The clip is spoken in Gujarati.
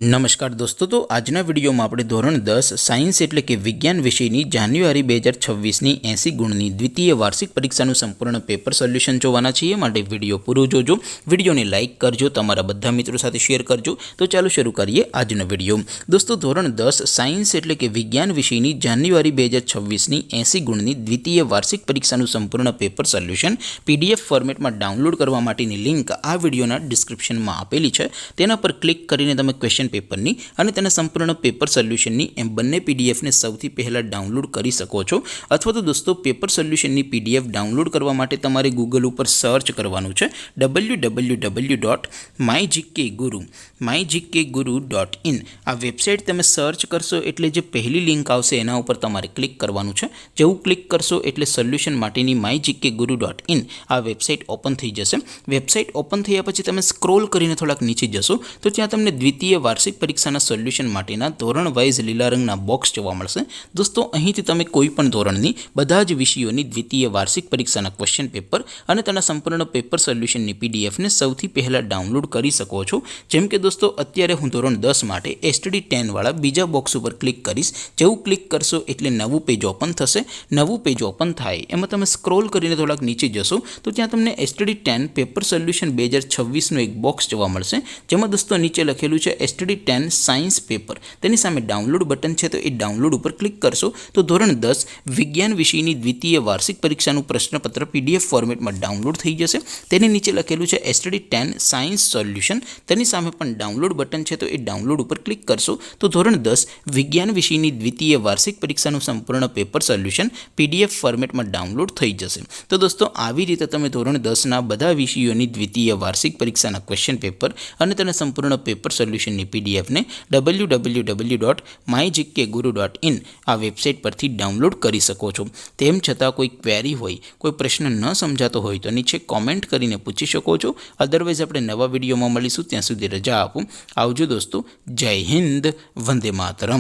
नमस्कार दोस्तों, तो आजना विडियो में આપણે ધોરણ 10 સાયન્સ એટલે કે વિજ્ઞાન વિષયની જાન્યુઆરી 2026ની 80 ગુણની દ્વિતીય વાર્ષિક પરીક્ષાનું સંપૂર્ણ પેપર સોલ્યુશન જોવાના છીએ। માટે વિડિયો પૂરો જોજો, વિડિયોને લાઇક કરજો, તમારા બધા મિત્રો સાથે શેર કરજો। તો ચાલો શરૂ કરીએ આજનો વિડિયો। દોસ્તો, ધોરણ 10 સાયન્સ એટલે કે વિજ્ઞાન વિષયની જાન્યુઆરી 2026ની 80 ગુણની દ્વિતીય વાર્ષિક પરીક્ષાનું સંપૂર્ણ પેપર સોલ્યુશન પીડીએફ ફોર્મેટમાં ડાઉનલોડ કરવા માટેની લિંક આ વિડિયોના ડિસ્ક્રિપ્શનમાં આપેલી છે। તેના પર ક્લિક કરીને તમે ક્વેશ્ચન પેપરની અને તેના સંપૂર્ણ પેપર સોલ્યુશનની એમ બંને પીડીએફને સૌથી પહેલાં ડાઉનલોડ કરી શકો છો। અથવા તો દોસ્તો, પેપર સોલ્યુશનની પીડીએફ ડાઉનલોડ કરવા માટે તમારે ગૂગલ ઉપર સર્ચ કરવાનું છે www.mygkguru.in। આ વેબસાઇટ તમે સર્ચ કરશો એટલે જે પહેલી લિંક આવશે એના ઉપર તમારે ક્લિક કરવાનું છે। જેવું ક્લિક કરશો એટલે સોલ્યુશન માટેની mygkguru.in આ વેબસાઇટ ઓપન થઈ જશે। વેબસાઇટ ઓપન થયા પછી તમે સ્ક્રોલ કરીને થોડાક નીચે જશો તો ત્યાં તમને દ્વિતીય વાર્ષિક પરીક્ષાના સોલ્યુશન માટેના ધોરણ વાઇઝ લીલા રંગના બોક્સ જોવા મળશે। દોસ્તો, અહીંથી તમે કોઈ પણ ધોરણની બધા જ વિષયોની દ્વિતીય વાર્ષિક પરીક્ષાના ક્વેશ્ચન પેપર અને તેના સંપૂર્ણ પેપર સોલ્યુશનની પીડીએફને સૌથી પહેલાં ડાઉનલોડ કરી શકો છો। જેમ કે દોસ્તો, અત્યારે હું ધોરણ 10 માટે STD10 વાળા બીજા બોક્સ ઉપર ક્લિક કરીશ। જેવું ક્લિક કરશો એટલે નવું પેજ ઓપન થશે। નવું પેજ ઓપન થાય એમાં તમે સ્ક્રોલ કરીને થોડાક નીચે જશો તો ત્યાં તમને STD10 પેપર સોલ્યુશન 2026નું એક બોક્સ જોવા મળશે, જેમાં દોસ્તો નીચે લખેલું છે STD10 સાયન્સ પેપર। તેની સામે ડાઉનલોડ બટન છે, તો એ ડાઉનલોડ ઉપર ક્લિક કરશો તો ધોરણ 10 વિજ્ઞાન વિષયની દ્વિતીય વાર્ષિક પરીક્ષાનું પ્રશ્નપત્ર પીડીએફ ફોર્મેટમાં ડાઉનલોડ થઈ જશે। તેની નીચે લખેલું છે STD10 સાયન્સ સોલ્યુશન। તેની સામે પણ ડાઉનલોડ બટન છે, તો એ ડાઉનલોડ ઉપર ક્લિક કરશો તો ધોરણ 10 વિજ્ઞાન વિષયની દ્વિતીય વાર્ષિક પરીક્ષાનું સંપૂર્ણ પેપર સોલ્યુશન પીડીએફ ફોર્મેટમાં ડાઉનલોડ થઈ જશે। તો દોસ્તો, આવી રીતે તમે ધોરણ 10ના બધા વિષયોની દ્વિતીય વાર્ષિક પરીક્ષાના ક્વેશ્ચન પેપર અને તેના સંપૂર્ણ પેપર સોલ્યુશનની પીડીએફને www.mygkguru.in આ વેબસાઇટ પરથી ડાઉનલોડ કરી શકો છો। તેમ છતાં કોઈ ક્વેરી હોય, કોઈ પ્રશ્ન ન સમજાતો હોય તો નીચે કોમેન્ટ કરીને પૂછી શકો છો। અદરવાઇઝ આપણે નવા વિડીયોમાં મળીશું, ત્યાં સુધી રજા આપો। આવજો દોસ્તો, જય હિન્દ, વંદે માતરમ।